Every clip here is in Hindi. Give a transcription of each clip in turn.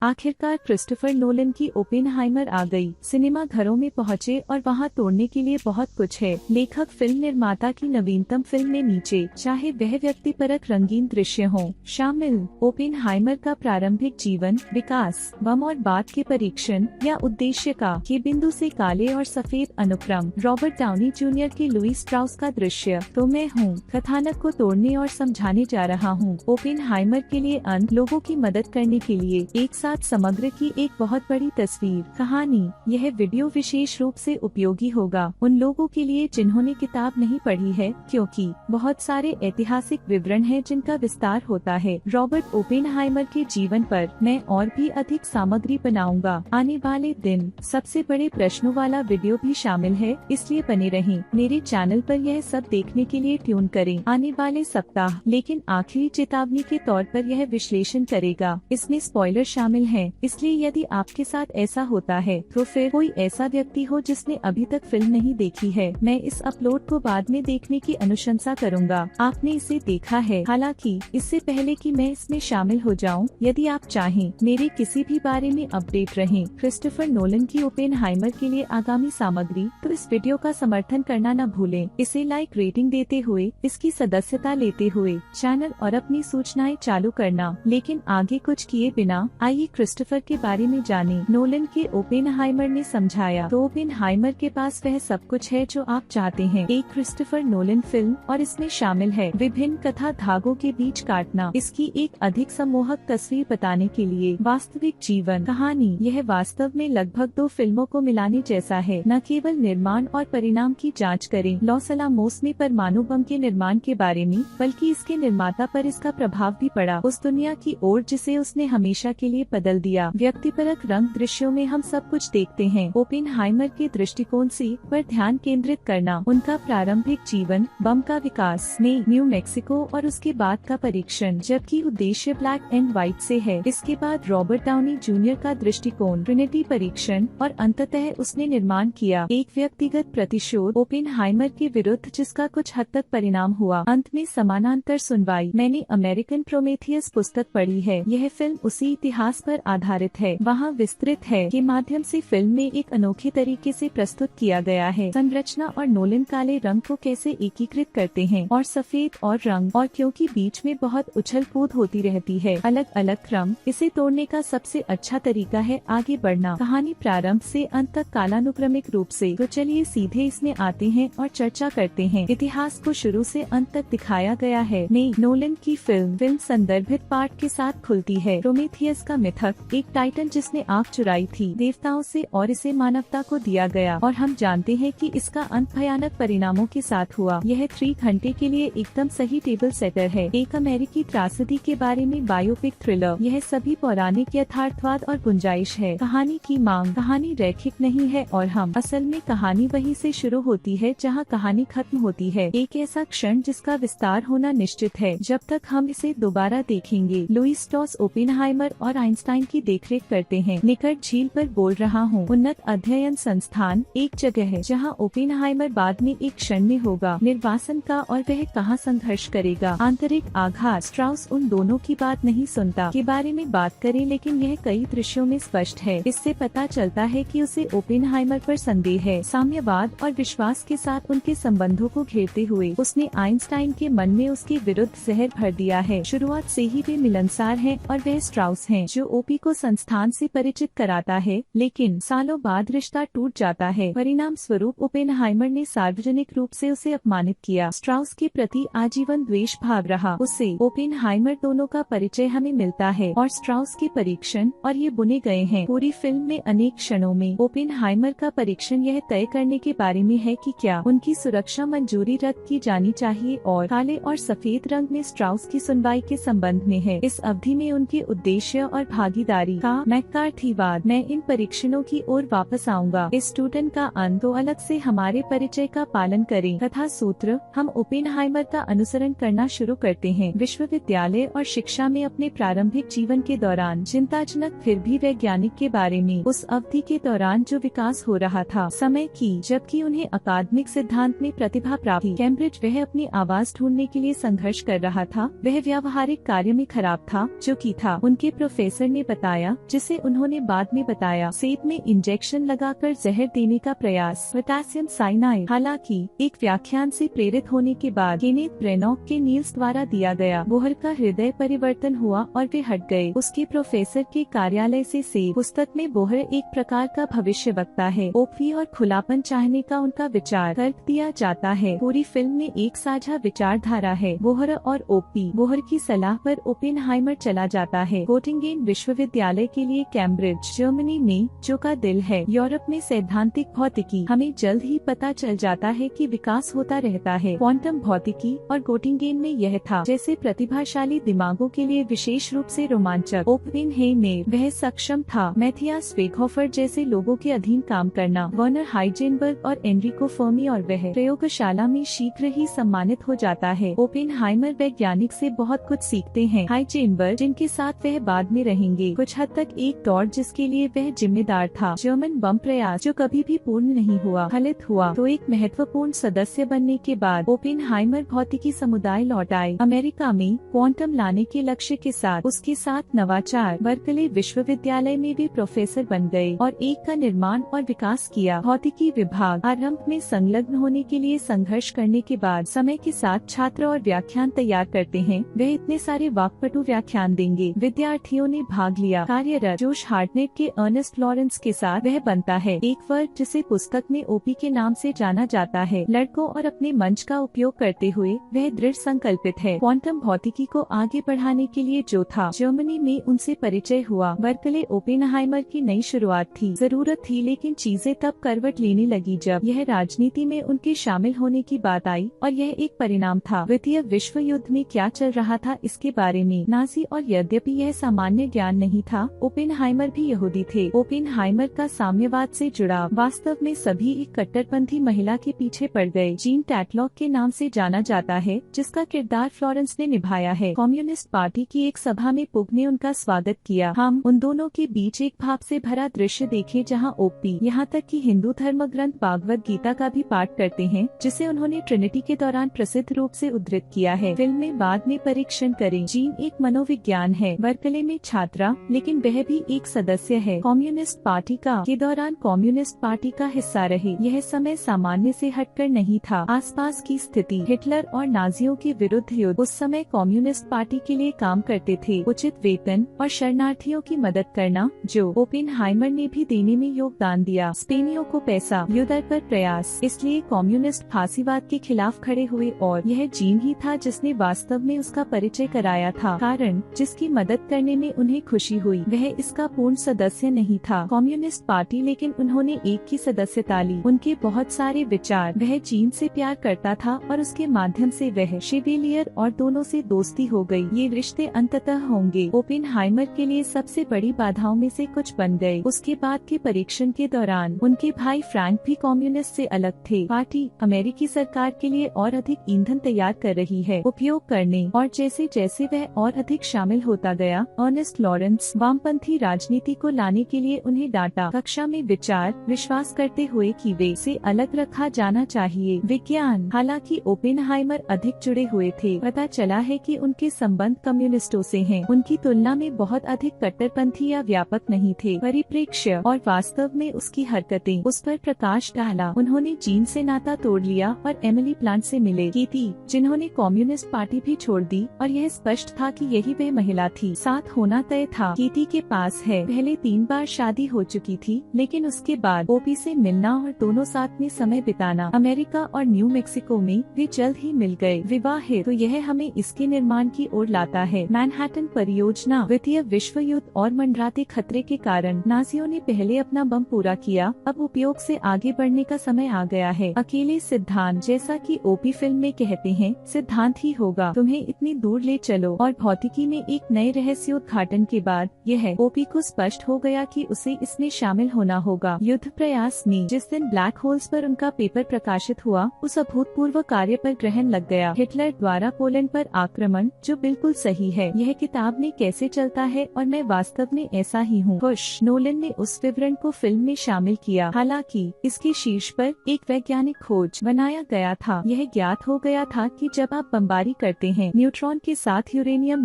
आखिरकार क्रिस्टोफर नोलन की ओपेनहाइमर आ गई। सिनेमा घरों में पहुंचे और वहां तोड़ने के लिए बहुत कुछ है। लेखक फिल्म निर्माता की नवीनतम फिल्म में नीचे, चाहे वह व्यक्तिपरक रंगीन दृश्य हो, शामिल। ओपेनहाइमर का प्रारंभिक जीवन, विकास, बम और बात के परीक्षण या उद्देश्य का के बिंदु से काले और सफेद अनुक्रम। रॉबर्ट डाउनी जूनियर के लुई स्ट्राउस का दृश्य। तो मैं हूँ, कथानक को तोड़ने और समझाने जा रहा हूँ। ओपेनहाइमर के लिए अंत, लोगों की मदद करने के लिए एक साथ समग्र की एक बहुत बड़ी तस्वीर। कहानी। यह वीडियो विशेष रूप से उपयोगी होगा उन लोगों के लिए जिन्होंने किताब नहीं पढ़ी है, क्योंकि बहुत सारे ऐतिहासिक विवरण हैं जिनका विस्तार होता है रॉबर्ट ओपेनहाइमर के जीवन पर। मैं और भी अधिक सामग्री बनाऊंगा आने वाले दिन। सबसे बड़े प्रश्नों वाला वीडियो भी शामिल है, इसलिए बने रहें मेरे चैनल पर। यह सब देखने के लिए ट्यून करें आने वाले सप्ताह। लेकिन आखिरी चेतावनी के तौर पर यह विश्लेषण करेगा, इसमें स्पॉइलर शामिल है, इसलिए यदि आपके साथ ऐसा होता है तो फिर कोई ऐसा व्यक्ति हो जिसने अभी तक फिल्म नहीं देखी है, मैं इस अपलोड को बाद में देखने की अनुशंसा करूंगा। आपने इसे देखा है। हालांकि इससे पहले कि मैं इसमें शामिल हो जाऊं, यदि आप चाहें मेरे किसी भी बारे में अपडेट रहें क्रिस्टोफर नोलन की ओपेनहाइमर के लिए आगामी सामग्री, तो इस वीडियो का समर्थन करना न भूलें। इसे लाइक, रेटिंग देते हुए, इसकी सदस्यता लेते हुए, चैनल और अपनी सूचनाएं चालू करना। लेकिन आगे कुछ किए बिना आइए क्रिस्टोफर के बारे में जाने। नोलन के ओपेनहाइमर ने समझाया। तो ओपेनहाइमर के पास वह सब कुछ है जो आप चाहते हैं, एक क्रिस्टोफर नोलन फिल्म, और इसमें शामिल है विभिन्न कथा धागों के बीच काटना, इसकी एक अधिक सम्मोहक तस्वीर बताने के लिए वास्तविक जीवन कहानी। यह वास्तव में लगभग 2 फिल्मों को मिलाने जैसा है। न केवल निर्माण और परिणाम की जांच करें लॉस अलामोस में परमाणु बम के निर्माण के बारे में, बल्कि इसके निर्माता पर इसका प्रभाव भी पड़ा, उस दुनिया की ओर जिसे उसने हमेशा के लिए बदल दिया। व्यक्तिपरक रंग दृश्यों में हम सब कुछ देखते हैं। ओपेनहाइमर के दृष्टिकोण से पर ध्यान केंद्रित करना, उनका प्रारंभिक जीवन, बम का विकास में न्यू मैक्सिको और उसके बाद का परीक्षण, जबकि उद्देश्य ब्लैक एंड व्हाइट से है। इसके बाद रॉबर्ट डाउनी जूनियर का दृष्टिकोण, ट्रिनिटी परीक्षण, और अंततः उसने निर्माण किया एक व्यक्तिगत प्रतिशोध ओपेनहाइमर के विरुद्ध, जिसका कुछ हद तक परिणाम हुआ। अंत में समानांतर सुनवाई। मैंने अमेरिकन प्रोमेथियस पुस्तक पढ़ी है। यह फिल्म उसी इतिहास पर आधारित है। वहाँ विस्तृत है के माध्यम से फिल्म में एक अनोखे तरीके से प्रस्तुत किया गया है संरचना, और नोलन काले रंग को कैसे एकीकृत करते हैं और सफेद और रंग, और क्योंकि बीच में बहुत उछल कूद होती रहती है, अलग अलग क्रम, इसे तोड़ने का सबसे अच्छा तरीका है आगे बढ़ना। कहानी प्रारंभ से अंत तक कालानुक्रमिक रूप से। तो चलिए सीधे इसमें आते हैं और चर्चा करते हैं। इतिहास को शुरू से अंत तक दिखाया गया है। नोलन की फिल्म संदर्भित पाठ के साथ खुलती है। प्रोमेथियस का मिथक, एक टाइटन जिसने आँख चुराई थी देवताओं से और इसे मानवता को दिया गया, और हम जानते हैं कि इसका अंत भयानक परिणामों के साथ हुआ। यह 3 घंटे के लिए एकदम सही टेबल सेटर है। एक अमेरिकी त्रासदी के बारे में बायोपिक थ्रिलर। यह सभी पौराणिक यथार्थवाद और गुंजाइश है। कहानी की मांग। कहानी रैखिक नहीं है और हम असल में कहानी वहीं से शुरू होती है जहां कहानी खत्म होती है। एक ऐसा क्षण जिसका विस्तार होना निश्चित है जब तक हम इसे दोबारा देखेंगे। लुई स्ट्राउस ओपेनहाइमर और आइंस्टाइन की देखरेख करते हैं। निकट झील पर बोल रहा हूँ। उन्नत अध्ययन संस्थान एक जगह है जहाँ ओपेनहाइमर बाद में एक क्षण में होगा निर्वासन का, और वह कहाँ संघर्ष करेगा। आंतरिक आघात। स्ट्राउस उन दोनों की बात नहीं सुनता के बारे में बात करें, लेकिन यह कई दृश्यों में स्पष्ट है। इससे पता चलता है कि उसे ओपेनहाइमर पर संदेह है। साम्यवाद और विश्वास के साथ उनके संबंधों को घेरते हुए उसने आइंस्टाइन के मन में उसके विरुद्ध जहर भर दिया है। शुरुआत से ही वे मिलनसार हैं और वह स्ट्राउस हैं जो ओपी को संस्थान से परिचित कराता है, लेकिन सालों बाद रिश्ता टूट जाता है। परिणाम स्वरूप ओपेनहाइमर ने सार्वजनिक रूप से उसे अपमानित किया। स्ट्राउस के प्रति आजीवन द्वेष भाग रहा। उससे ओपेनहाइमर दोनों का परिचय हमें मिलता है और स्ट्राउस के परीक्षण, और ये बुने गए हैं पूरी फिल्म में अनेक क्षणों में। ओपेनहाइमर का परीक्षण यह तय करने के बारे में है कि क्या उनकी सुरक्षा मंजूरी रद्द की जानी चाहिए, और काले और सफेद रंग में स्ट्राउस की सुनवाई के संबंध में है। इस अवधि में उनके उद्देश्य और भागीदारी का मैकार्थीवाद। मैं इन परीक्षणों की ओर वापस आऊंगा। इस स्टूडेंट का अंत। तो अलग से हमारे परिचय का पालन करें। कथा सूत्र। हम ओपेनहाइमर का अनुसरण करना शुरू करते हैं। विश्वविद्यालय और शिक्षा में अपने प्रारंभिक जीवन के दौरान चिंताजनक फिर भी वैज्ञानिक के बारे में, उस अवधि के दौरान जो विकास हो रहा था समय की, जबकि उन्हें अकादमिक सिद्धांत में प्रतिभा प्राप्त थी। कैम्ब्रिज वह अपनी आवाज ढूंढने के लिए संघर्ष कर रहा था। वह व्यावहारिक कार्य में खराब था जो कि था। उनके प्रोफेसर ने बताया, जिसे उन्होंने बाद में बताया सेब में इंजेक्शन लगाकर जहर देने का प्रयास। पोटेशियम साइनाइड हालांकि एक व्याख्यान से प्रेरित होने के बाद केनेथ ब्रेनॉक के नील्स द्वारा दिया गया। बोहर का हृदय परिवर्तन हुआ और वे हट गए। उसके प्रोफेसर के कार्यालय से सेब पुस्तक में बोहर एक प्रकार का भविष्यवक्ता है। ओपी और खुलापन चाहने का उनका विचार तर्क दिया जाता है। पूरी फिल्म में एक साझा विचारधारा है। बोहर और ओपी। बोहर की सलाह पर ओपेनहाइमर चला जाता है गोटिंगेन विश्वविद्यालय के लिए कैम्ब्रिज, जर्मनी में, जो का दिल है यूरोप में सैद्धांतिक भौतिकी। हमें जल्द ही पता चल जाता है कि विकास होता रहता है क्वांटम भौतिकी, और गोटिंगेन में यह था जैसे प्रतिभाशाली दिमागों के लिए विशेष रूप से रोमांचक। ओपेनहाइमर वह सक्षम था मैथियास वेगहोफर जैसे लोगों के अधीन काम करना। वर्नर हाइजेनबर्ग और एनरिको फर्मी, और वह प्रयोगशाला में शीघ्र ही सम्मानित हो जाता है। ओपेनहाइमर वैज्ञानिक से बहुत कुछ सीखते हैं। हाइजेनबर्ग, जिनके साथ वह बाद में रहेंगे, कुछ हद तक एक दौड़ जिसके लिए वह जिम्मेदार था, जर्मन बम प्रयास, जो कभी भी पूर्ण नहीं हुआ, फलित हुआ। तो एक महत्वपूर्ण सदस्य बनने के बाद ओपेनहाइमर भौतिकी समुदाय लौट आए अमेरिका में क्वांटम लाने के लक्ष्य के साथ। उसके साथ नवाचार। बर्कले विश्वविद्यालय में भी प्रोफेसर बन गए और एक का निर्माण और विकास किया। भौतिकी विभाग आरंभ में संलग्न होने के लिए संघर्ष करने के बाद समय के साथ छात्र और व्याख्यान तैयार करते हैं। वे इतने सारे वाक्पटु व्याख्यान देंगे। विद्यार्थियों ने भाग लिया। कार्यरत जोश हार्टनेट के अर्नेस्ट लॉरेंस के साथ वह बनता है एक वर्ग जिसे पुस्तक में ओपी के नाम से जाना जाता है। लड़कों और अपने मंच का उपयोग करते हुए वह दृढ़ संकल्पित है क्वांटम भौतिकी को आगे बढ़ाने के लिए जो था। जर्मनी में उनसे परिचय हुआ। बर्कले ओपेनहाइमर की नई शुरुआत थी, जरूरत थी, लेकिन चीजें तब करवट लेने लगी जब यह राजनीति में उनके शामिल होने की बात आई, और यह एक परिणाम था। द्वितीय विश्व युद्ध में क्या चल रहा था इसके बारे में नाजी, और यद्यपि यह सामान्य ज्ञान नहीं था, ओपेनहाइमर भी यहूदी थे। ओपेनहाइमर का साम्यवाद से जुड़ाव। वास्तव में सभी एक कट्टरपंथी महिला के पीछे पड़ गए। जीन टैटलॉक के नाम से जाना जाता है, जिसका किरदार फ्लोरेंस ने निभाया है। कम्युनिस्ट पार्टी की एक सभा में पुग ने उनका स्वागत किया। हम उन दोनों के बीच एक भाव से भरा दृश्य देखे जहां ओपी यहाँ तक कि हिंदू धर्म ग्रंथ भागवत गीता का भी पाठ करते हैं, जिसे उन्होंने ट्रिनिटी के दौरान प्रसिद्ध रूप से उद्धृत किया है। फिल्म में बाद में परीक्षण करें। जीन एक मनोविज्ञान है, बर्कले में छात्रा, लेकिन वह भी एक सदस्य है कम्युनिस्ट पार्टी का। के दौरान कम्युनिस्ट पार्टी का हिस्सा रहे। यह समय सामान्य से हटकर नहीं था। आसपास की स्थिति। हिटलर और नाजियों के विरुद्ध युद्ध। उस समय कम्युनिस्ट पार्टी के लिए काम करते थे। उचित वेतन और शरणार्थियों की मदद करना, जो ओपेनहाइमर ने भी देने में योगदान दिया। स्पेनियों को पैसा, युद्ध पर प्रयास। इसलिए कम्युनिस्ट फांसीवाद के खिलाफ खड़े हुए, और यह जीन ही था जिसने वास्तव में उसका परिचय कराया था। कारण जिसकी मदद करने में उन्हें खुशी हुई, वह इसका पूर्ण सदस्य नहीं था कम्युनिस्ट पार्टी, लेकिन उन्होंने एक की सदस्यता ली। उनके बहुत सारे विचार। वह जीन से प्यार करता था और उसके माध्यम से वह शेवेलियर और दोनों से दोस्ती हो गई। ये रिश्ते अंततः होंगे ओपेनहाइमर के लिए सबसे बड़ी बाधाओं में से कुछ बन गए। उसके बाद के परीक्षण के दौरान उनके भाई फ्रैंक भी कम्युनिस्ट से अलग थे। पार्टी अमेरिकी सरकार के लिए और अधिक ईंधन तैयार कर रही है उपयोग करने, और जैसे जैसे वह और अधिक शामिल होता गया, अर्नेस्ट लॉरेंस वामपंथी राजनीति को लाने के लिए उन्हें डांटा। कक्षा में विचार विश्वास करते हुए कि वे से अलग रखा जाना चाहिए। विज्ञान। हालांकि ओपेनहाइमर अधिक जुड़े हुए थे, पता चला है कि उनके संबंध कम्युनिस्टों से हैं। उनकी तुलना में बहुत अधिक कट्टरपंथी या व्यापक नहीं थे। परिप्रेक्ष्य और वास्तव में उसकी हरकतें उस पर प्रकाश डाला। उन्होंने जीन से नाता तोड़ लिया और एमिली प्लांट से मिले। कीती, जिन्होंने कम्युनिस्ट पार्टी भी छोड़ दी, और यह स्पष्ट था कि यही वह महिला थी। साथ होना तय था। कीती के पास है पहले 3 बार शादी हो चुकी थी, लेकिन उसके बाद ओपी से मिलना और दोनों साथ में समय बिताना। अमेरिका और न्यू मेक्सिको में वे जल्द ही मिल गए। विवाह है, तो यह हमें इसके निर्माण की ओर लाता है। मैनहट्टन परियोजना। द्वितीय विश्व युद्ध और मंडराते खतरे के कारण नाजियों ने पहले अपना बम पूरा किया। अब उपयोग से आगे बढ़ने का समय आ गया है। अकेले सिद्धांत। जैसा कि ओपी फिल्म में कहते हैं, सिद्धांत ही होगा तुम्हें इतनी दूर ले चलो। और भौतिकी में एक नए रहस्योद्घाटन के बाद यह ओपी को स्पष्ट हो गया कि उसे इसमें शामिल होना होगा। युद्ध प्रयास में जिस दिन ब्लैक होल्स पर उनका पेपर प्रकाशित हुआ, उस अभूतपूर्व कार्य पर ग्रहण लग गया। हिटलर द्वारा पोलैंड पर आक्रमण, जो बिल्कुल सही है। यह किताब में कैसे चलता है, और मैं वास्तव में ऐसा ही हूँ खुश। नोलन ने उस विवरण को फिल्म में शामिल किया। हालांकि इसके शीर्ष पर एक वैज्ञानिक खोज बनाया गया था। यह ज्ञात हो गया था कि जब आप बमबारी करते हैं न्यूट्रॉन के साथ यूरेनियम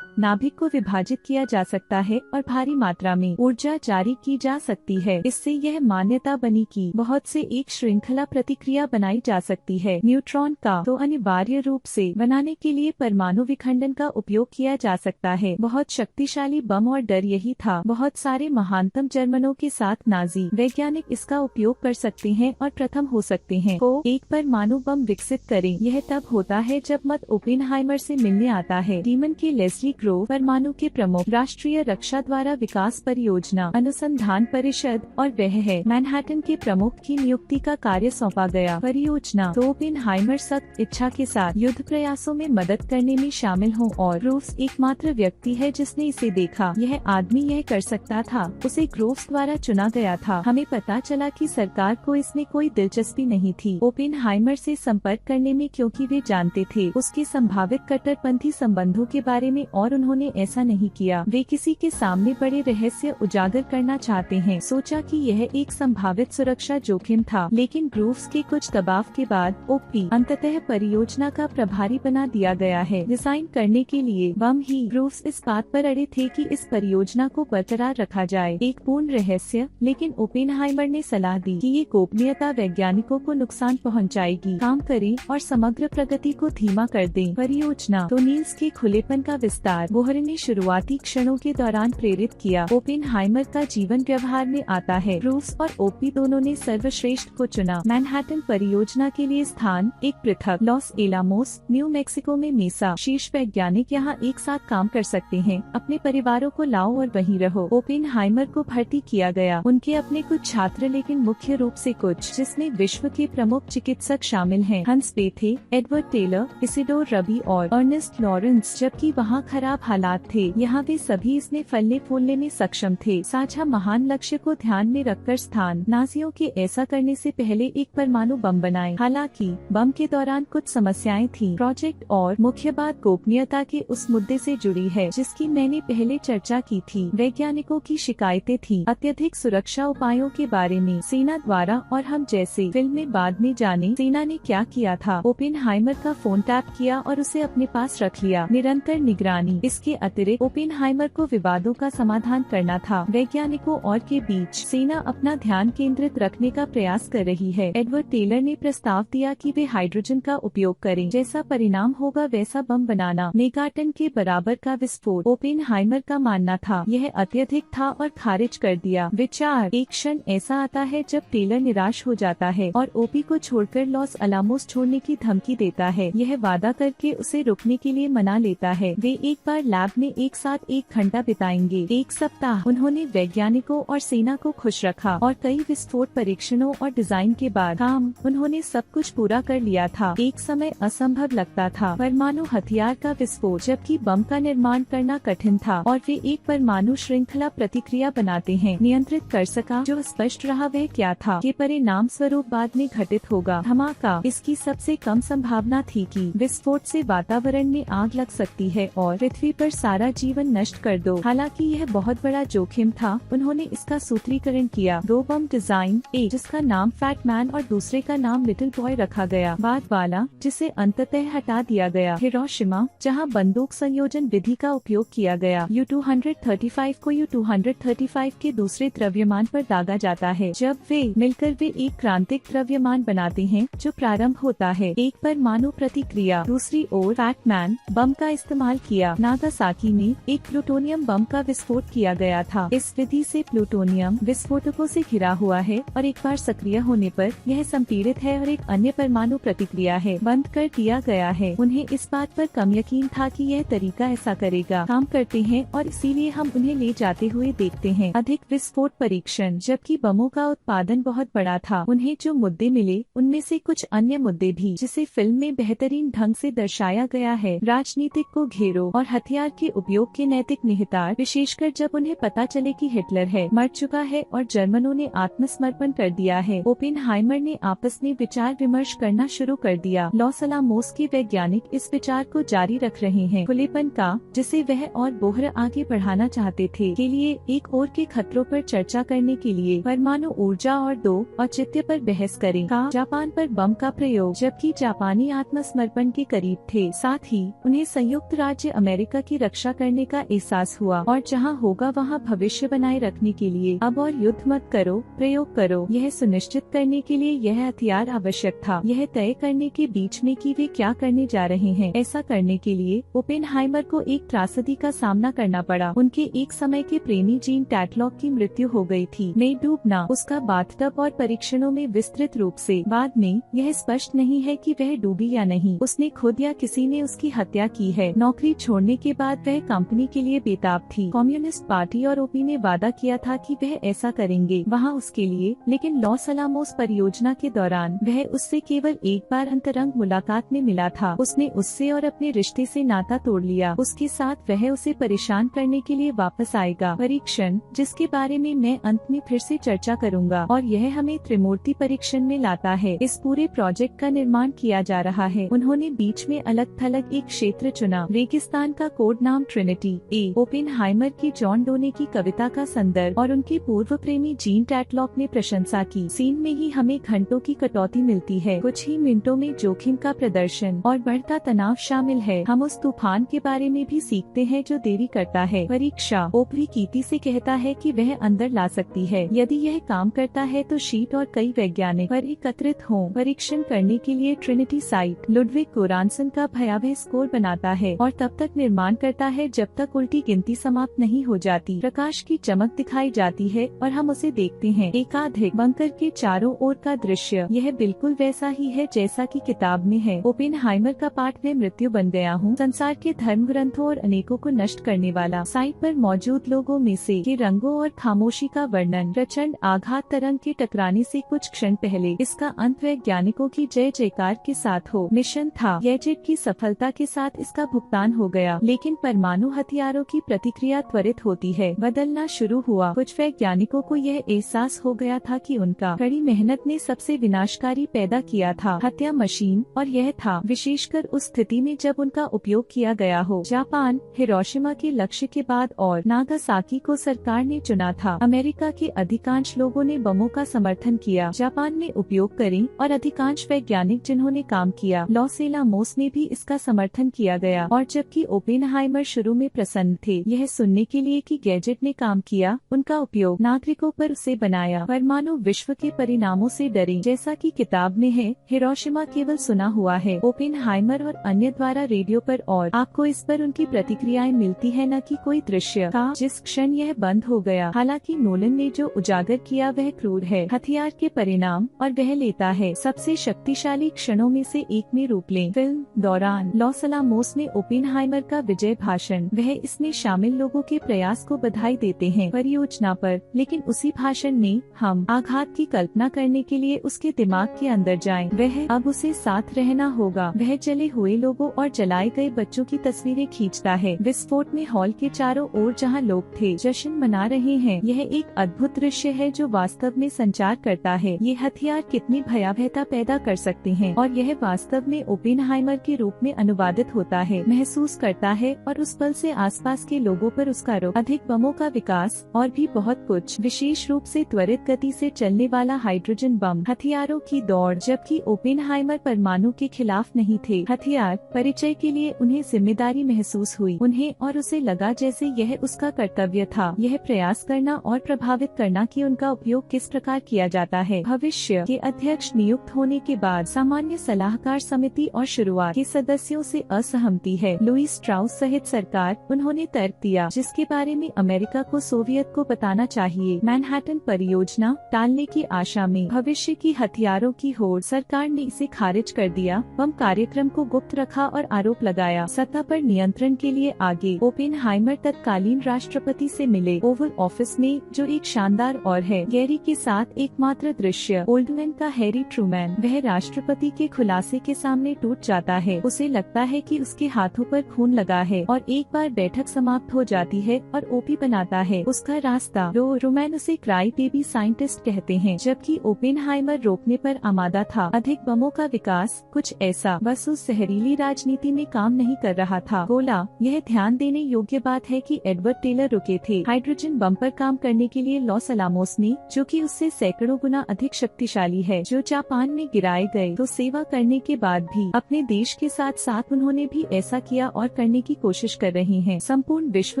नाभिक को विभाजित किया जा सकता है और भारी मात्रा में ऊर्जा जारी की जा सकती है। इससे यह मान्यता बनी कि बहुत से एक श्रृंखला प्रतिक्रिया बनाई जा सकती है। न्यूट्रॉन का तो अनिवार्य रूप से बनाने के लिए परमाणु विखंडन का उपयोग किया जा सकता है। बहुत शक्तिशाली बम और डर यही था। बहुत सारे महानतम जर्मनों के साथ नाजी वैज्ञानिक इसका उपयोग कर सकते हैं और प्रथम हो सकते हैं को एक परमाणु बम विकसित करें। यह तब होता है जब मत ओपेनहाइमर से मिलने आता है। डीमन के लेस्ली ग्रोव परमाणु के प्रमुख राष्ट्रीय रक्षा द्वारा विकास परियोजना अनुसंधान परिषद और वह है मैनहट्टन के प्रमुख की नियुक्ति का कार्य सौंपा गया। परियोजना तो ओपेनहाइमर सख्त इच्छा के साथ युद्ध प्रयासों में मदद करने में शामिल हो और ग्रोव्स एकमात्र व्यक्ति है जिसने इसे देखा। यह आदमी यह कर सकता था। उसे ग्रोव्स द्वारा चुना गया था। हमें पता चला कि सरकार को इसमें कोई दिलचस्पी नहीं थी ओपेनहाइमर से संपर्क करने में, क्योंकि वे जानते थे उसके संभावित कट्टरपंथी संबंधों के बारे में और उन्होंने ऐसा नहीं किया। वे किसी के सामने बड़े रहस्य उजागर करना चाहते हैं। सोचा कि यह एक संभावित सुरक्षा जोखिम था, लेकिन ग्रोव्स के कुछ दबाव के बाद ओपी अंततः परियोजना का प्रभारी बना दिया गया है। डिजाइन करने के लिए बम ही ग्रोव्स इस बात पर अड़े थे कि इस परियोजना को बरकरार रखा जाए, एक पूर्ण रहस्य। लेकिन ओपेनहाइमर ने सलाह दी कि ये गोपनीयता वैज्ञानिकों को नुकसान पहुंचाएगी। काम करें और समग्र प्रगति को धीमा कर दें। परियोजना तो नील्स के खुलेपन का विस्तार बोहर ने शुरुआती क्षणों के दौरान प्रेरित किया। ओपेनहाइमर का जीवन व्यवहार में आता है। ग्रोव्स और ओपी दोनों ने सर्वश्रेष्ठ को चुना। मैनहट्टन परियोजना के लिए स्थान एक पृथक लॉस एलामोस न्यू मैक्सिको में मेसा। शीर्ष वैज्ञानिक यहाँ एक साथ काम कर सकते हैं। अपने परिवारों को लाओ और वहीं रहो। ओपेनहाइमर को भर्ती किया गया। उनके अपने कुछ छात्र, लेकिन मुख्य रूप से कुछ जिसमें विश्व के प्रमुख चिकित्सक शामिल हैं। हंस बेथे, एडवर्ड टेलर, इसिडोर रबी और अर्नेस्ट लॉरेंस। जबकि वहाँ खराब हालात थे, यहाँ वे सभी इसमें फलने फूलने में सक्षम थे। साझा महान लक्ष्य को ध्यान में रखकर स्थान नाजियों के ऐसा करने से पहले एक परमाणु बम बनाए। हालांकि बम के दौरान कुछ समस्याएं थी। प्रोजेक्ट और मुख्य बात गोपनीयता के उस मुद्दे से जुड़ी है जिसकी मैंने पहले चर्चा की थी। वैज्ञानिकों की शिकायतें थी अत्यधिक सुरक्षा उपायों के बारे में सेना द्वारा, और हम जैसे फिल्म में बाद में जाने सेना ने क्या किया था। ओपेनहाइमर का फोन टैप किया और उसे अपने पास रख लिया। निरंतर निगरानी। इसके अतिरिक्त ओपेनहाइमर को विवादों का समाधान करना था। वैज्ञानिकों और के बीच सेना अपना ध्यान केंद्रित रखने का प्रयास कर रही है। एडवर्ड टेलर ने प्रस्ताव दिया कि वे हाइड्रोजन का उपयोग करें। जैसा परिणाम होगा वैसा बम बनाना, मेगाटन के बराबर का विस्फोट। ओपेनहाइमर का मानना था यह अत्यधिक था और खारिज कर दिया। विचार। एक क्षण ऐसा आता है जब टेलर निराश हो जाता है और ओपी को छोड़कर लॉस अलामोस छोड़ने की धमकी देता है। यह वादा करके उसे रुकने के लिए मना लेता है। वे एक बार लैब में एक साथ 1 घंटा बिताएंगे। 1 सप्ताह उन्होंने वैज्ञानिकों और सेना को खुश रखा और कई विस्फोट परीक्षणों और डिजाइन के बाद काम उन्होंने सब कुछ पूरा कर लिया था। एक समय असंभव लगता था परमाणु हथियार का विस्फोट, जबकि बम का निर्माण करना कठिन था। और वे एक परमाणु श्रृंखला प्रतिक्रिया बनाते हैं नियंत्रित कर सका। जो स्पष्ट रहा वह क्या था के परिणाम स्वरूप बाद में घटित होगा धमाका। इसकी सबसे कम संभावना थी कि विस्फोट से वातावरण में आग लग सकती है और पृथ्वी पर सारा जीवन नष्ट कर दो। हालांकि यह बहुत बड़ा जोखिम था। उन्होंने इसका सूत्रीकरण किया। 2 बम डिजाइन, एक जिसका नाम फैट मैन और दूसरे का नाम लिटिल बॉय रखा गया। बाद वाला जिसे अंततः हटा दिया गया। हिरोशिमा, जहां बंदूक संयोजन विधि का उपयोग किया गया। U-235 को U-235 के दूसरे द्रव्यमान पर दागा जाता है। जब वे मिलकर वे एक क्रांतिक द्रव्यमान बनाते हैं जो प्रारंभ होता है एक परमाणु प्रतिक्रिया। दूसरी ओर फैटमैन बम का इस्तेमाल किया। नागासाकी में एक प्लूटोनियम बम का विस्फोट किया गया था। इस विधि से प्लूटोनियम विस्फोटकों से घिरा हुआ है और एक बार सक्रिय होने पर यह संपीड़ित है और एक अन्य परमाणु प्रतिक्रिया है बंद कर दिया गया है। उन्हें इस बात पर कम यकीन था कि यह तरीका ऐसा करेगा काम करते हैं और इसीलिए हम उन्हें ले जाते हुए देखते हैं। अधिक विस्फोट परीक्षण। जबकि बमों का उत्पादन बहुत बड़ा था, उन्हें जो मुद्दे मिले उनमें से कुछ अन्य मुद्दे भी जिसे फिल्म में बेहतरीन ढंग से दर्शाया गया है। राजनीतिक को घेरो और हथियार के उपयोग के नैतिक निहितार्थ, विशेषकर जब उन्हें पता चले कि हिटलर है मर चुका है और जर्मनों ने आत्मसमर्पण कर दिया है। ओपेनहाइमर ने आपस में विचार विमर्श करना शुरू कर दिया। लॉस अलामोस के वैज्ञानिक इस विचार को जारी रख रहे हैं। खुलेपन का, जिसे वह और बोहर आगे बढ़ाना चाहते थे, के लिए एक और के खतरों पर चर्चा करने के लिए परमाणु ऊर्जा और 2 औचित्य पर बहस करें। का जापान पर बम का प्रयोग। जबकि जापानी आत्मसमर्पण के करीब थे, साथ ही उन्हें संयुक्त राज्य अमेरिका की रक्षा करने का एहसास हुआ और जहाँ होगा वहाँ भविष्य बनाए रखने के लिए अब और युद्ध मत करो, प्रयोग करो। यह सुनिश्चित करने के लिए यह हथियार आवश्यक था। यह तय करने के बीच में कि वे क्या करने जा रहे हैं। ऐसा करने के लिए ओपेनहाइमर को एक त्रासदी का सामना करना पड़ा। उनके एक समय के प्रेमी जीन टैटलॉक की मृत्यु हो गई थी। नहीं डूबना, उसका बाथटब और परीक्षणों में विस्तृत रूप से। बाद में यह स्पष्ट नहीं है कि वह डूबी या नहीं। उसने खुद या किसी ने उसकी हत्या की है। नौकरी छोड़ने के बाद वह कंपनी के लिए बेताब थी। कम्युनिस्ट पार्टी और ओपी ने वादा किया था कि वह ऐसा करेंगे वहाँ उसके लिए, लेकिन लॉस अलामोस परियोजना के दौरान वह उससे केवल एक बार अंतरंग मुलाकात में मिला था। उसने उससे और अपने रिश्ते से नाता तोड़ लिया। उसके साथ वह उसे परेशान करने के लिए वापस आएगा। परीक्षण, जिसके बारे में मैं अंत में फिर से चर्चा करूंगा, और यह हमें त्रिमूर्ति परीक्षण में लाता है। इस पूरे प्रोजेक्ट का निर्माण किया जा रहा है। उन्होंने बीच में अलग थलग एक क्षेत्र चुना, रेगिस्तान का कोड नाम ट्रिनिटी। ओपेनहाइमर की जॉन डोने की कविता का संदर्भ और उनके पूर्व प्रेमी जीन टैटलॉक ने प्रशंसा की। सीन में ही हमें घंटों की कटौती मिलती है। कुछ ही मिनटों में जोखिम का प्रदर्शन और बढ़ता तनाव शामिल है। हम उस तूफान के बारे में भी सीखते हैं जो देरी करता है। परीक्षा, ओपरी कीती से कहता है कि वह अंदर ला सकती है। यदि यह काम करता है तो शीट और कई वैज्ञानिक पर एकत्रित हों परीक्षण करने के लिए ट्रिनिटी साइट। लुडविग गोरानसन का भयावह स्कोर बनाता है और तब तक निर्माण करता है जब तक उल्टी गिनती समाप्त नहीं हो जाती। प्रकाश की चमक दिखाई जाती है और हम उसे देखते हैं। एकाधिक बंकर के चारों ओर का दृश्य, यह बिल्कुल वैसा ही है जैसा कि किताब में है। ओपेनहाइमर का पाठ मैं मृत्यु बन गया हूँ, संसार के धर्म ग्रंथों और अनेकों को नष्ट करने वाला। साइट पर मौजूद लोगों में से के रंगों और खामोशी का वर्णन। प्रचंड आघात तरंग के टकराने से कुछ क्षण पहले इसका अंत वैज्ञानिकों की जय जयकार के साथ हो। मिशन था, गैजेट की सफलता के साथ इसका भुगतान हो गया, लेकिन परमाणु हथियारों की प्रतिक्रिया त्वरित होती है। बदलना शुरू हुआ। कुछ वैज्ञानिकों को यह एहसास हो गया था कि उनका कड़ी मेहनत ने सबसे विनाशकारी पैदा किया था, हत्या मशीन, और यह था विशेषकर उस स्थिति में जब उनका उपयोग किया गया हो। जापान, हिरोशिमा के लक्ष्य के बाद और नागासाकी को सरकार ने चुना था। अमेरिका के अधिकांश लोगों ने बमों का समर्थन किया। जापान में उपयोग करें और अधिकांश वैज्ञानिक जिन्होंने काम किया, लॉस एलामोस में भी इसका समर्थन किया गया। और जबकि ओपेनहाइमर शुरू में प्रसन्न थे यह सुनने के लिए कि गैजेट ने काम किया, उनका उपयोग नागरिकों पर उसे बनाया। परमाणु विश्व के परिणामों से डरे, जैसा कि किताब में है। हिरोशिमा केवल सुना हुआ है, ओपेनहाइमर और अन्य द्वारा रेडियो पर, और आपको इस पर उनकी प्रतिक्रियाएं मिलती है, न कि कोई दृश्य का। जिस क्षण यह बंद हो गया, हालांकि नोलन ने जो उजागर किया वह क्रूर है, हथियार के परिणाम, और वह लेता है सबसे शक्तिशाली क्षणों में से एक में रूप लें। फिल्म दौरान लॉस अलामोस में ओपेनहाइमर का विजय भाषण, वह इसमें शामिल लोगों के प्रयास को बधाई देते हैं परियोजना पर, लेकिन उसी भाषण में हम आघात की कल्पना करने के लिए उसके दिमाग के अंदर जाएं। वह अब उसे साथ रहना होगा। वह जले हुए लोगों और जलाए गए बच्चों की तस्वीरें खींचता है। विस्फोट में हॉल के चारों ओर जहां लोग थे जश्न मना रहे हैं। यह एक अद्भुत दृश्य है जो वास्तव में संचार करता है ये हथियार कितनी भयावहता पैदा कर सकते हैं, और यह वास्तव में ओपेनहाइमर के रूप में अनुवादित होता है, महसूस करता है, और उस पल से आसपास के लोगों पर उसका रुख, अधिक बमों का विकास, और भी बहुत कुछ। विशेष रूप से त्वरित गति से चलने वाला हाइड्रोजन बम, हथियारों की दौड़। जबकि ओपेनहाइमर परमाणु के खिलाफ नहीं थे, हथियार परिचय के लिए उन्हें जिम्मेदारी महसूस हुई उन्हें, और उसे लगा जैसे यह उसका कर्तव्य था, यह प्रयास करना और प्रभावित करना कि उनका उपयोग किस प्रकार किया जाता है। भविष्य के अध्यक्ष नियुक्त होने के बाद सामान्य सलाहकार समिति और शुरुआत के सदस्यों से असहमति है। लुईस स्ट्राउस सहित सरकार, उन्होंने तर्क दिया जिसके बारे में अमेरिका को सोवियत को बताना चाहिए। मैनहट्टन परियोजना टालने की आशा में भविष्य की हथियारों की होड़, सरकार ने इसे खारिज कर दिया। बम कार्यक्रम को गुप्त रखा और आरोप लगाया। सत्ता पर नियंत्रण के लिए आगे ओपेनहाइमर तत्कालीन राष्ट्रपति से मिले ओवल ऑफिस में, जो एक शानदार और है गैरी के साथ एकमात्र दृश्य। ओल्डमैन का हैरी ट्रूमैन, वह राष्ट्रपति के खुलासे के सामने टूट जाता है। उसे लगता है कि उसके हाथों पर खून लगा है, और एक बार बैठक समाप्त हो जाती है और ओपी बनाता है उसका रास्ता। ट्रूमैन उसे क्राई बेबी साइंटिस्ट कहते हैं, जबकि ओपेनहाइमर रोकने पर आमादा था। अधिक बमों का विकास, कुछ ऐसा बस उस जहरीली राजनीति में काम नहीं कर रहा था। गोला, यह ध्यान देने योग्य बात है कि एडवर्ड टेलर रुके थे हाइड्रोजन बम पर काम करने के लिए लॉस अलामोस में, जो कि उससे सैकड़ों गुना अधिक शक्तिशाली है, जो जापान में गिराए गए। तो सेवा करने के बाद भी अपने देश के साथ साथ उन्होंने भी ऐसा किया और करने की कोशिश कर रहे हैं। संपूर्ण विश्व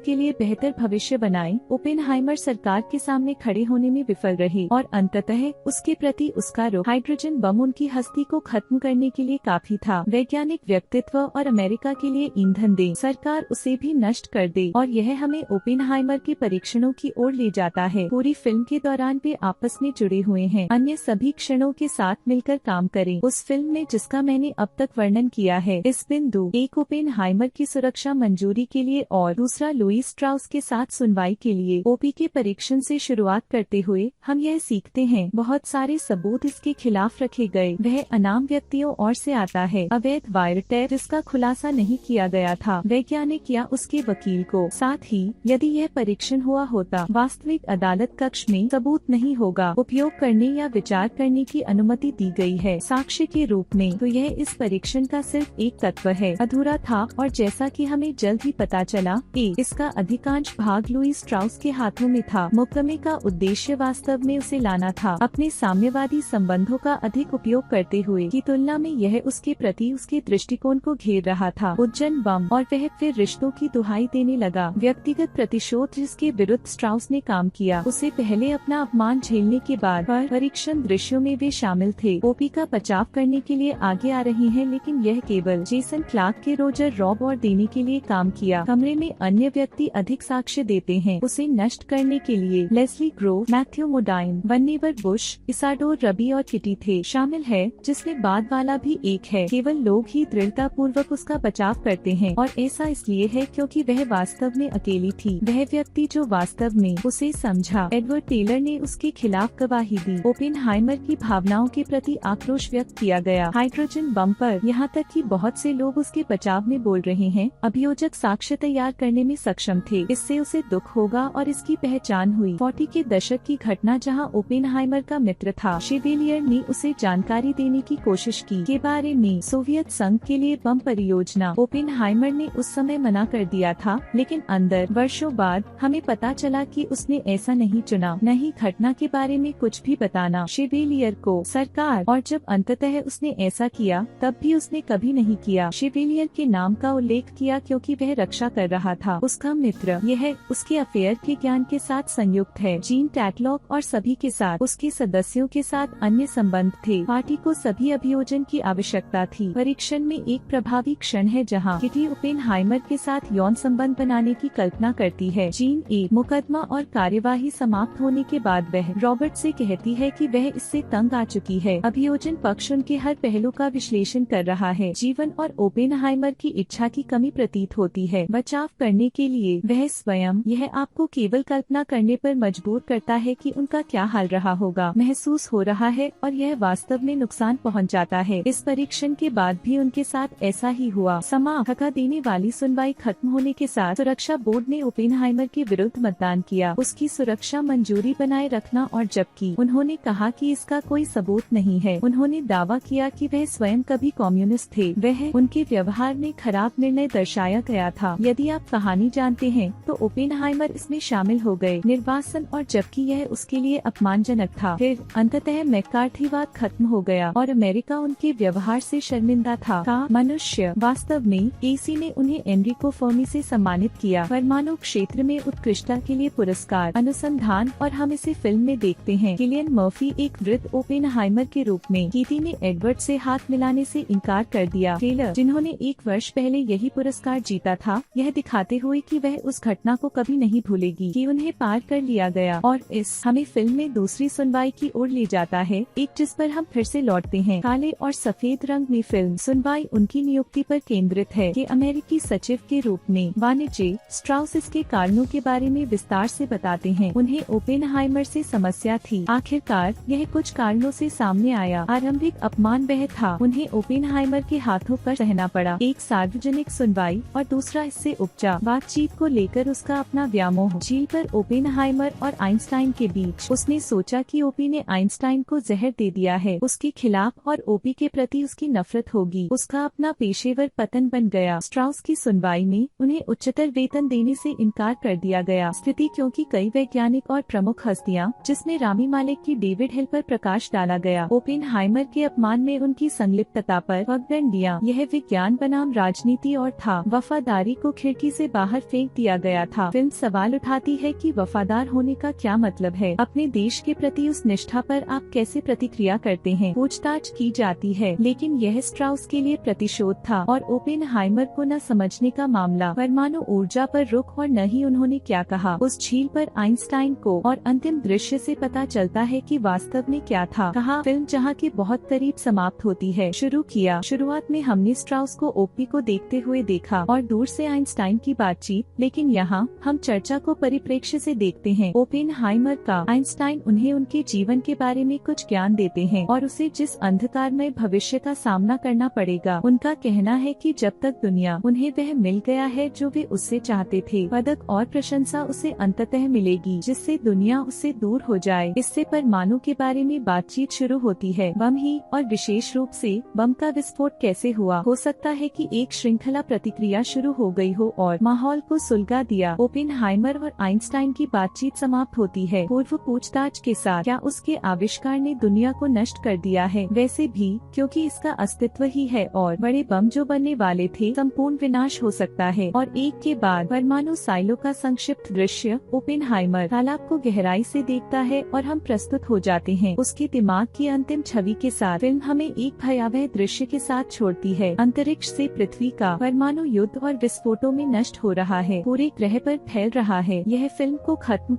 के लिए बेहतर भविष्य बनाए। ओपेनहाइमर सरकार के सामने खड़े होने में विफल रहे और अंततः उसके प्रति उसका रुख हाइड्रोजन बम उनकी हस्ती को खत्म करने के लिए काफी था। वैज्ञानिक व्यक्तित्व और अमेरिका के लिए ईंधन दे, सरकार उसे भी नष्ट कर दे, और यह हमें ओपेनहाइमर के परीक्षणों की ओर ले जाता है। पूरी फिल्म के दौरान वे आपस में जुड़े हुए हैं, अन्य सभी क्षणों के साथ मिलकर काम करें। उस फिल्म में जिसका मैंने अब तक वर्णन किया है, इस बिंदु एक ओपेनहाइमर की सुरक्षा मंजूरी के लिए और दूसरा लुईस स्ट्राउस के साथ सुनवाई के लिए ओपी के परीक्षण से शुरुआत करते हुए हम यह सीखते हैं बहुत सारे सबूत इसके खिलाफ रखे गए। वह अनाम व्यक्तियों और से आता है, अवैध वायरटैप जिसका खुलासा नहीं किया गया था वैज्ञानिक या उसके वकील को। साथ ही यदि यह परीक्षण हुआ होता, वास्तविक अदालत कक्ष में सबूत नहीं होगा उपयोग करने या विचार करने की अनुमति दी गई है साक्ष्य के रूप में, तो यह इस परीक्षण का सिर्फ एक तत्व है, अधूरा था। और जैसा कि हमें जल्द ही पता चला, इसका अधिकांश भाग लुईस स्ट्राउस के हाथों में था। मुकदमे का उद्देश्य वास्तव में उसे लाना था, अपने साम्यवादी संबंधों का अधिक उपयोग करते हुए की तुलना में यह उसके प्रति उसके दृष्टिकोण को घेर रहा था। उज्जैन बम, और वह फिर रिश्तों की दुहाई देने लगा। व्यक्तिगत प्रतिशोध जिसके विरुद्ध स्ट्राउस ने काम किया, उसे पहले अपना अपमान झेलने के बाद परीक्षण दृश्यों में वे शामिल थे। ओपी का बचाव करने के लिए आगे आ रही हैं, लेकिन यह केवल जेसन क्लार्क के रोजर रॉब और देने के लिए काम किया। कमरे में अन्य व्यक्ति अधिक साक्ष्य देते हैं। उसे नष्ट करने के लिए Leslie Grove, Matthew Modine, Vannevar Bush, Isidor Rabi और किटी थे शामिल है, जिसमें बाद वाला भी एक है। केवल लोग ही दृढ़ता पूर्वक उसका बचाव करते हैं, और ऐसा इसलिए है क्योंकि वह वास्तव में अकेली थी। वह व्यक्ति जो वास्तव में उसे समझा, एडवर्ड टेलर ने उसके खिलाफ गवाही दी। ओपेनहाइमर की भावनाओं के प्रति आक्रोश व्यक्त किया गया हाइड्रोजन बम पर, यहाँ तक कि बहुत से लोग उसके बचाव में बोल रहे हैं। अभियोजक साक्ष्य तैयार करने में सक्षम थे, इससे उसे दुख होगा और इसकी पहचान हुई। 40 के दशक की घटना जहाँ ओपेनहाइमर का मित्र था शेवेलियर ने उसे जानकारी देने की कोशिश की के बारे में सोवियत संघ के लिए बम परियोजना। ओपेनहाइमर ने उस समय मना कर दिया था, लेकिन अंदर वर्षों बाद हमें पता चला कि उसने ऐसा नहीं चुना, नहीं घटना के बारे में कुछ भी बताना शेवेलियर को सरकार। और जब अंततः उसने ऐसा किया, तब भी उसने कभी नहीं किया शेवेलियर के नाम का उल्लेख किया, क्योंकि वह रक्षा कर रहा था उसका मित्र। यह उसके अफेयर के ज्ञान के साथ संयुक्त है। जीन टैटलॉक और सभी के साथ उसके सदस्यों के साथ अन्य संबंध थे। पार्टी को सभी अभियोजन की आवश्यकता थी। परीक्षण में एक प्रभावी क्षण है जहां किटी ओपेनहाइमर के साथ यौन संबंध बनाने की कल्पना करती है। जीन एक मुकदमा और कार्यवाही समाप्त होने के बाद वह रॉबर्ट से कहती है कि वह इससे तंग आ चुकी है। अभियोजन पक्ष उनके हर पहलू का विश्लेषण कर रहा है। जीवन और ओपेनहाइमर की इच्छा की कमी प्रतीत होती है बचाव करने के लिए वह स्वयं। यह आपको केवल कल्पना करने पर मजबूर करता है कि उनका क्या हाल रहा होगा महसूस हो रहा है, और यह वास्तव में नुकसान पहुंच जाता है। इस परीक्षण के बाद भी उनके साथ ऐसा ही हुआ। समाप्त थका देने वाली सुनवाई खत्म होने के साथ सुरक्षा बोर्ड ने ओपेनहाइमर के विरुद्ध मतदान किया, उसकी सुरक्षा मंजूरी बनाए रखना, और जबकि उन्होंने कहा कि इसका कोई सबूत नहीं है, उन्होंने दावा किया कि वह स्वयं कभी कम्युनिस्ट थे। वह उनके व्यवहार में खराब निर्णय दर्शाया गया था। यदि आप कहानी जानते हैं तो ओपेनहाइमर इसमें शामिल हो गए निर्वासन, और जबकि यह उसके लिए अपमानजनक था, फिर अंततः मैकार्थीवाद खत्म हो गया और अमेरिका उनके व्यवहार से शर्मिंदा था। का मनुष्य वास्तव में एसी ने उन्हें एनरिको फर्मी से सम्मानित किया, परमाणु क्षेत्र में उत्कृष्टता के लिए पुरस्कार, अनुसंधान, और हम इसे फिल्म में देखते हैं। किलियन मर्फी एक वृद्ध ओपेनहाइमर के रूप में। कीटी ने एडवर्ड से हाथ मिलाने से इनकार कर दिया। टेलर, जिन्होंने 1 वर्ष पहले यही पुरस्कार जीता था, यह दिखाते हुए कि वह उस घटना को कभी नहीं भूलेगी कि उन्हें पार कर लिया गया। और इस हमें फिल्म में दूसरी सुनवाई की ओर ले जाता है, एक जिस पर हम फिर से लौटते हैं। काले और सफेद रंग में फिल्म सुनवाई उनकी नियुक्ति पर केंद्रित है कि अमेरिकी सचिव के रूप में वाणिज्य। स्ट्राउस इसके कारणों के बारे में विस्तार से बताते हैं। उन्हें ओपेनहाइमर से समस्या थी। आखिरकार यह कुछ कारणों से सामने आया। आरंभिक अपमान वह था उन्हें ओपेनहाइमर के हाथों पर सहना पड़ा। एक सार्वजनिक सुनवाई, और दूसरा इससे उपजा बातचीत को लेकर उसका अपना व्यामोह। झील पर ओपेनहाइमर और आइंस्टाइन के बीच उसने सोचा कि ओपी ने आइंस्टाइन को जहर दे दिया है उसके खिलाफ, और ओपी के प्रति उसकी नफरत होगी। उसका अपना पेशेवर पतन बन गया। स्ट्राउस की सुनवाई में उन्हें उच्चतर वेतन देने से इनकार कर दिया गया। स्थिति क्योंकि कई वैज्ञानिक और प्रमुख हस्तियां, जिसमें रामी मालेक की डेविड हिल पर प्रकाश डाला गया, ओपेनहाइमर के अपमान में उनकी संलिप्तता पर पगडंडियां। यह विज्ञान बनाम राजनीति और था वफादारी को खिड़की खिड़की से बाहर फेंक दिया गया था। फिल्म सवाल उठाती है कि वफादार होने का क्या मतलब है, अपने देश के प्रति उस निष्ठा पर आप कैसे प्रतिक्रिया करते हैं। पूछताछ की जाती है, लेकिन यह स्ट्राउस के लिए प्रतिशोध था और ओपेनहाइमर को न समझने का मामला। परमाणु ऊर्जा पर रुख और न ही उन्होंने क्या कहा। उस झील पर आइंस्टाइन को और अंतिम दृश्य से पता चलता है कि वास्तव में क्या था कहा। फिल्म जहाँ के बहुत करीब समाप्त होती है शुरू किया। शुरुआत में हमने स्ट्राउस को ओपी को देखते हुए देखा और दूर से आइंस्टाइन की बातचीत, लेकिन यहाँ हम चर्चा को परिप्रेक्ष्य से देखते हैं। ओपेनहाइमर का आइंस्टाइन उन्हें उनके जीवन के बारे में कुछ ज्ञान देते हैं और उसे जिस अंधकारमय भविष्य का सामना करना पड़ेगा। उनका कहना है कि जब तक दुनिया उन्हें वह मिल गया है जो वे उससे चाहते थे, पदक और प्रशंसा उसे अंततः मिलेगी जिससे दुनिया उससे दूर हो जाए। इससे परमाणु के बारे में बातचीत शुरू होती है, बम ही और विशेष रूप से बम का विस्फोट कैसे हुआ। हो सकता है कि एक श्रृंखला प्रतिक्रिया शुरू हो गई हो और माहौल को सुलगा दिया। ओपेनहाइमर और आइंस्टाइन की बातचीत समाप्त होती है पूर्व पूछताछ के साथ, क्या उसके आविष्कार ने दुनिया को नष्ट कर दिया है। वैसे भी क्योंकि इसका अस्तित्व ही है और बड़े बम जो बनने वाले थे संपूर्ण विनाश हो सकता है। और एक के बाद परमाणु साइलो का संक्षिप्त दृश्य। ओपेनहाइमर तालाब को गहराई से देखता है और हम प्रस्तुत हो जाते हैं उसके दिमाग की अंतिम छवि के साथ। फिल्म हमें एक भयावह दृश्य के साथ छोड़ती है। अंतरिक्ष से पृथ्वी का परमाणु युद्ध और विस्फोटों में नष्ट हो रहा है, पूरे ग्रह पर फैल रहा है। यह फिल्म को खत्म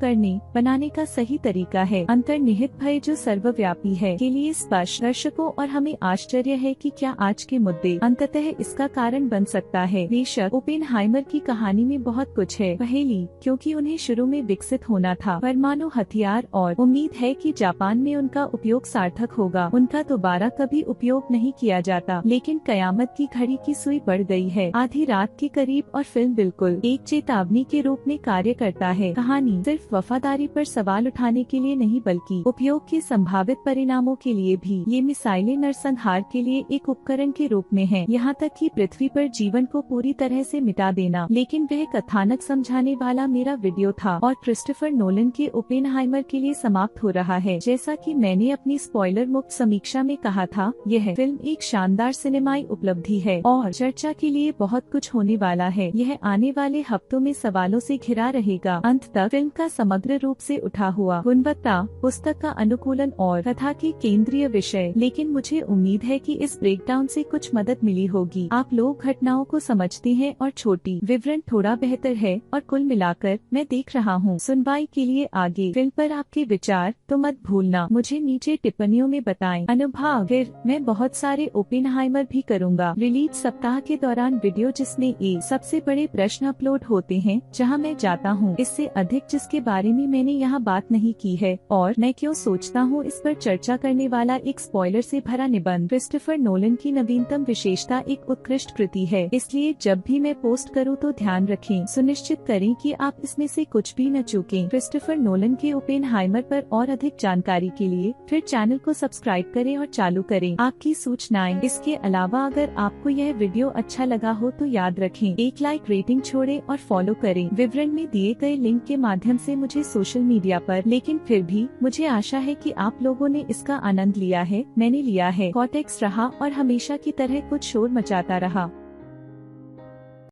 बनाने का सही तरीका है। अंतर्निहित भय जो सर्वव्यापी है के लिए स्पष्ट दर्शकों, और हमें आश्चर्य है कि क्या आज के मुद्दे अंततः इसका कारण बन सकता है। बेशक ओपेनहाइमर की कहानी में बहुत कुछ है पहेली, क्योंकि उन्हें शुरू में विकसित होना था परमाणु हथियार और उम्मीद है कि जापान में उनका उपयोग सार्थक होगा। उनका दोबारा कभी उपयोग नहीं किया जाता, लेकिन कयामत की घड़ी की सुई बढ़ गई है आधी रात के करीब और फिल्म बिल्कुल एक चेतावनी के रूप में कार्य करता है। कहानी सिर्फ वफादारी पर सवाल उठाने के लिए नहीं बल्कि उपयोग के संभावित परिणामों के लिए भी। ये मिसाइलें नरसंहार के लिए एक उपकरण के रूप में है, यहाँ तक कि पृथ्वी पर जीवन को पूरी तरह से मिटा देना। लेकिन वह कथानक समझाने वाला मेरा वीडियो था और क्रिस्टोफर नोलन के ओपेनहाइमर के लिए समाप्त हो रहा है। जैसा कि मैंने अपनी स्पॉइलर मुक्त समीक्षा में कहा था, यह फिल्म एक शानदार सिनेमाई उपलब्धि है और चर्चा के लिए बहुत कुछ होने वाला है। यह आने वाले हफ्तों में सवालों से घिरा रहेगा। अंत तक फिल्म का समग्र रूप से उठा हुआ गुणवत्ता, पुस्तक का अनुकूलन और कथा के केंद्रीय विषय। लेकिन मुझे उम्मीद है कि इस ब्रेकडाउन से कुछ मदद मिली होगी। आप लोग घटनाओं को समझते हैं और छोटी विवरण थोड़ा बेहतर है, और कुल मिलाकर मैं देख रहा हूँ। सुनवाई के लिए आगे फिल्म पर आपके विचार तो मत भूलना मुझे नीचे टिप्पणियों में बताएं। अनुभाग फिर मैं बहुत सारे ओपेनहाइमर भी करूँगा रिलीज सप्ताह के दौरान वीडियो, जिसमें ये सबसे बड़े प्रश्न अपलोड होते हैं जहाँ मैं जाता हूँ इससे अधिक जिसके बारे में मैंने यहाँ बात नहीं की है और मैं क्यों सोचता हूँ इस पर चर्चा करने वाला एक स्पॉइलर से भरा निबंध। क्रिस्टोफर नोलन की नवीनतम विशेषता एक उत्कृष्ट कृति है, इसलिए जब भी मैं पोस्ट करूँ तो ध्यान रखें, सुनिश्चित करें कि आप इसमें से कुछ भी न चूकें। क्रिस्टोफर नोलन के ओपेनहाइमर पर और अधिक जानकारी के लिए फिर चैनल को सब्सक्राइब करें और चालू करें आपकी सूचनाएं। इसके अलावा अगर आपको यह वीडियो अच्छा लगा हो तो याद रखें एक लाइक, रेटिंग छोड़ें और फॉलो करें। विवरण में दिए गए लिंक के माध्यम से मुझे सोशल मीडिया पर। लेकिन फिर भी मुझे आशा है कि आप लोगों ने इसका आनंद लिया है। मैंने लिया है। कॉटेक्स रहा और हमेशा की तरह कुछ शोर मचाता रहा।